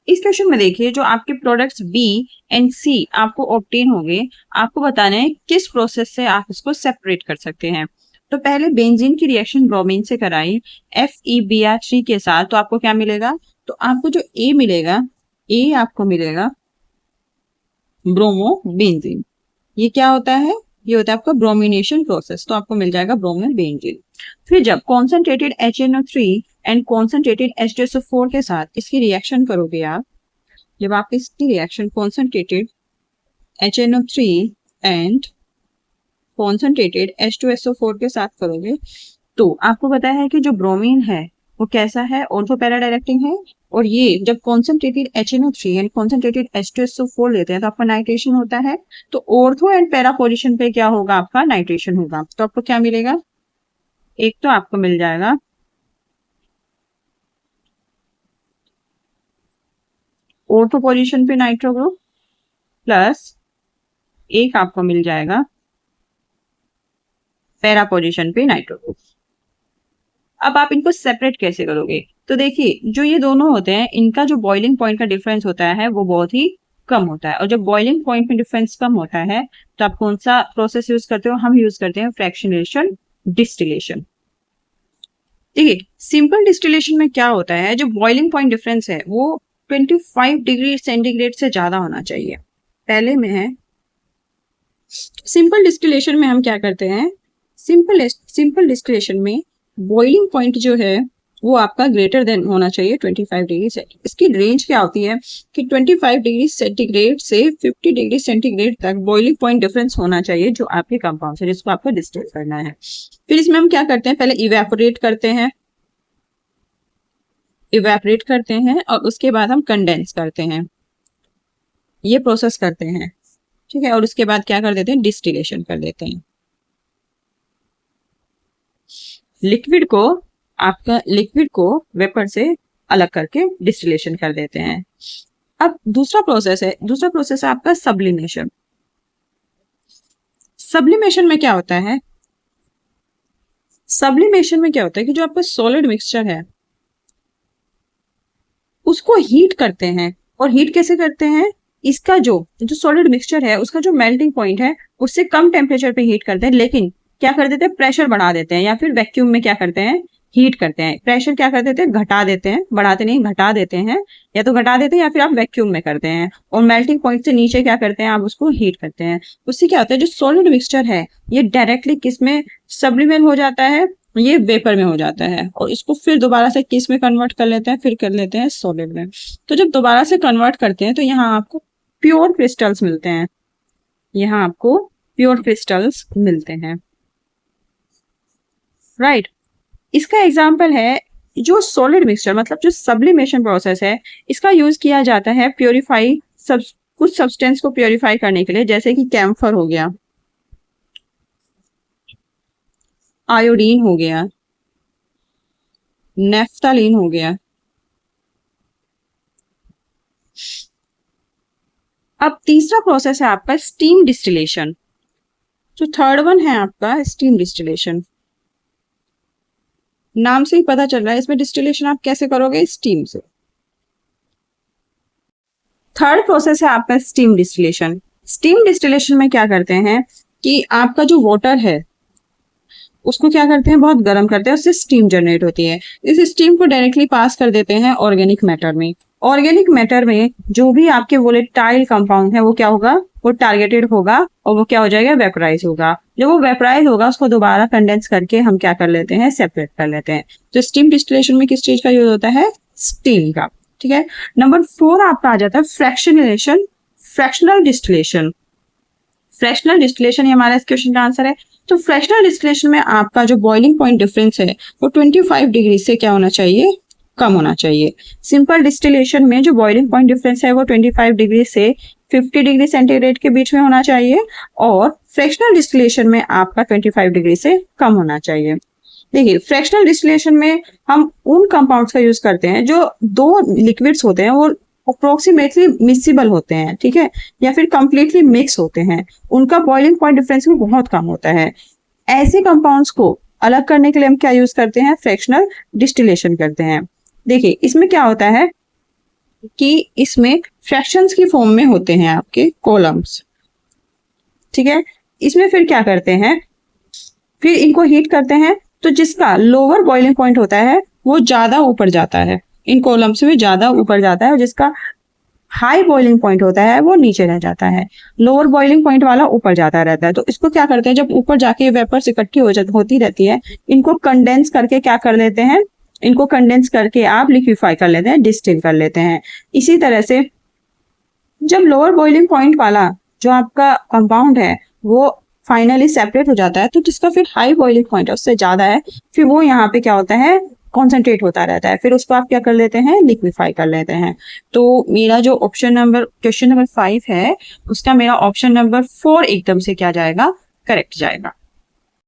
इस क्वेश्चन में देखिए जो आपके प्रोडक्ट्स बी एंड सी आपको ऑब्टेन होंगे, आपको बताना है किस प्रोसेस से आप इसको सेपरेट कर सकते हैं। तो पहले बेंजीन की रिएक्शन ब्रोमीन से कराई FeBr3 के साथ, तो आपको क्या मिलेगा? तो आपको जो ए मिलेगा, ए आपको मिलेगा ब्रोमोबेंजीन। ये क्या होता है? ये होता है आपका ब्रोमिनेशन प्रोसेस, तो आपको मिल जाएगा ब्रोमोबेंजीन। फिर जब concentrated HNO3 and concentrated H2SO4 के साथ इसकी रिएक्शन करोगे आप, जब आप इसकी reaction concentrated HNO3 and concentrated H2SO4 के साथ करोगे, तो आपको पता है कि जो ब्रोमीन है वो कैसा है? ऑर्थो पैरा डायरेक्टिंग है। और ये जब concentrated HNO3 and concentrated H2SO4 लेते हैं तो आपका नाइट्रेशन होता है। तो ऑर्थो एंड पैरा पोजीशन पे क्या होगा? आपका नाइट्रेशन होगा। तो आपको क्या मिलेगा? एक तो आपको मिल जाएगा ऑर्थो पोजीशन पे नाइट्रो ग्रुप, प्लस एक आपको मिल जाएगा पैरा पोजीशन पे नाइट्रो ग्रुप। अब आप इनको सेपरेट कैसे करोगे? तो देखिए जो ये दोनों होते हैं इनका जो बॉइलिंग पॉइंट का डिफरेंस होता है वो बहुत ही कम होता है। और जब बॉइलिंग पॉइंट में डिफरेंस कम होता है तो आप कौन सा प्रोसेस यूज करते हो? हम यूज करते हैं फ्रैक्शनेशन डिस्टिलेशन। देखिए सिंपल डिस्टिलेशन में क्या होता है, जो बॉइलिंग पॉइंट डिफरेंस है वो 25 डिग्री सेंटीग्रेड से ज्यादा होना चाहिए। पहले में है सिंपल डिस्टिलेशन में हम क्या करते हैं, सिंपल डिस्टिलेशन में बॉइलिंग पॉइंट जो है वो आपका ग्रेटर देन होना चाहिए 25 डिग्री सेंटीग्रेड। इसकी रेंज क्या होती है कि 25 डिग्री सेंटीग्रेड से 50 डिग्री सेंटीग्रेड तक बॉइलिंग पॉइंट डिफरेंस होना चाहिए जो आपके कंपाउंड है जिसको आपको डिस्टिल करना है। फिर इसमें हम क्या करते हैं, पहले इवेपोरेट करते हैं और उसके बाद हम कंडेंस करते हैं, ये प्रोसेस करते हैं, ठीक है। और उसके बाद क्या कर देते हैं, डिस्टिलेशन कर देते हैं। लिक्विड को वेपर से अलग करके डिस्टिलेशन कर देते हैं। अब दूसरा प्रोसेस है आपका सब्लिमेशन। सब्लिमेशन में क्या होता है कि जो आपका सॉलिड मिक्सचर है उसको हीट करते हैं। और हीट कैसे करते हैं, इसका जो सॉलिड मिक्सचर है उसका जो मेल्टिंग पॉइंट है उससे कम टेम्परेचर पे हीट करते हैं, लेकिन क्या कर देते हैं, प्रेशर बढ़ा देते हैं, या फिर वैक्यूम में क्या करते हैं, हीट करते हैं। प्रेशर क्या कर देते हैं, घटा देते हैं, बढ़ाते नहीं घटा देते हैं, या तो घटा देते हैं या फिर आप वैक्यूम में करते हैं। और मेल्टिंग पॉइंट से नीचे क्या करते हैं, आप उसको हीट करते हैं। उससे क्या होता है, जो सॉलिड मिक्सचर है ये डायरेक्टली किस में सब्लिमेट हो जाता है, ये वेपर में हो जाता है। और इसको फिर दोबारा से किस में कन्वर्ट कर लेते हैं, फिर कर लेते हैं सॉलिड में। तो जब दोबारा से कन्वर्ट करते हैं तो यहाँ आपको प्योर क्रिस्टल्स मिलते हैं, राइट। इसका एग्जाम्पल है जो सॉलिड मिक्सचर मतलब जो सब्लिमेशन प्रोसेस है, इसका यूज किया जाता है कुछ सब्सटेंस को प्योरीफाई करने के लिए, जैसे कि कैम्फर हो गया, आयोडीन हो गया, नेफ्थलीन हो गया। अब तीसरा प्रोसेस है आपका स्टीम डिस्टिलेशन। जो थर्ड वन है आपका स्टीम डिस्टिलेशन, नाम से ही पता चल रहा है इसमें डिस्टिलेशन आप कैसे करोगे, स्टीम से। थर्ड प्रोसेस है आपका स्टीम डिस्टिलेशन। स्टीम डिस्टिलेशन में क्या करते हैं कि आपका जो वाटर है उसको क्या करते हैं, बहुत गर्म करते हैं, उससे स्टीम जनरेट होती है। इस स्टीम को डायरेक्टली पास कर देते हैं ऑर्गेनिक मैटर में। ऑर्गेनिक मैटर में जो भी आपके वोलेटाइल कंपाउंड है वो क्या होगा, वो टारगेटेड होगा और वो क्या हो जाएगा, वेपराइज होगा। जब वो वेपराइज होगा उसको दोबारा कंडेंस करके हम क्या कर लेते हैं, सेपरेट कर लेते हैं। तो स्टीम डिस्टिलेशन में किस चीज का यूज होता है, स्टीम का, ठीक है। नंबर 4 आपका आ जाता है फ्रैक्शनल डिस्टिलेशन ही हमारा इस क्वेश्चन का आंसर है। तो फ्रैक्शनल डिस्टिलेशन में आपका जो बॉइलिंग पॉइंट डिफरेंस है वो 25 डिग्री से क्या होना चाहिए, कम होना चाहिए। सिंपल डिस्टिलेशन में जो बॉइलिंग पॉइंट डिफरेंस है वो 25 डिग्री से 50 डिग्री सेंटीग्रेड के बीच में होना चाहिए, और फ्रैक्शनल डिस्टिलेशन में आपका 25 डिग्री से कम होना चाहिए। देखिए फ्रैक्शनल डिस्टिलेशन में हम उन कंपाउंड्स का यूज करते हैं जो दो लिक्विड्स होते हैं वो अप्रोक्सीमेटली मिक्सिबल होते हैं, ठीक है, या फिर कंप्लीटली मिक्स होते हैं, उनका बॉइलिंग पॉइंट डिफरेंस भी बहुत कम होता है। ऐसे कंपाउंड्स को अलग करने के लिए हम क्या यूज करते हैं, फ्रैक्शनल डिस्टिलेशन करते हैं। देखिए इसमें क्या होता है, कि इसमें फ्रैक्शंस की फॉर्म में होते हैं आपके कॉलम्स, ठीक है। इसमें फिर क्या करते हैं, फिर इनको हीट करते हैं, तो जिसका लोअर बॉइलिंग पॉइंट होता है वो ज्यादा ऊपर जाता है, इन कॉलम्स में ज्यादा ऊपर जाता है, और जिसका हाई बॉइलिंग पॉइंट होता है वो नीचे रह जाता है। लोअर बॉइलिंग पॉइंट वाला ऊपर जाता रहता है। तो इसको क्या करते हैं, जब ऊपर जाके वेपर्स इकट्ठी होती रहती है, इनको कंडेंस करके क्या कर लेते हैं, इनको कंडेंस करके आप लिक्विफाई कर लेते हैं, डिस्टिल कर लेते हैं। इसी तरह से जब लोअर बॉइलिंग पॉइंट वाला जो आपका कंपाउंड है वो फाइनली सेपरेट हो जाता है, तो जिसका फिर हाई बॉइलिंग पॉइंट है उससे ज्यादा है, फिर वो यहाँ पे क्या होता है, कॉन्सेंट्रेट होता रहता है, फिर उसको आप क्या कर लेते हैं, लिक्विफाई कर लेते हैं। तो मेरा जो क्वेश्चन नंबर 5 है, उसका मेरा ऑप्शन नंबर 4 एकदम से क्या जाएगा, करेक्ट जाएगा।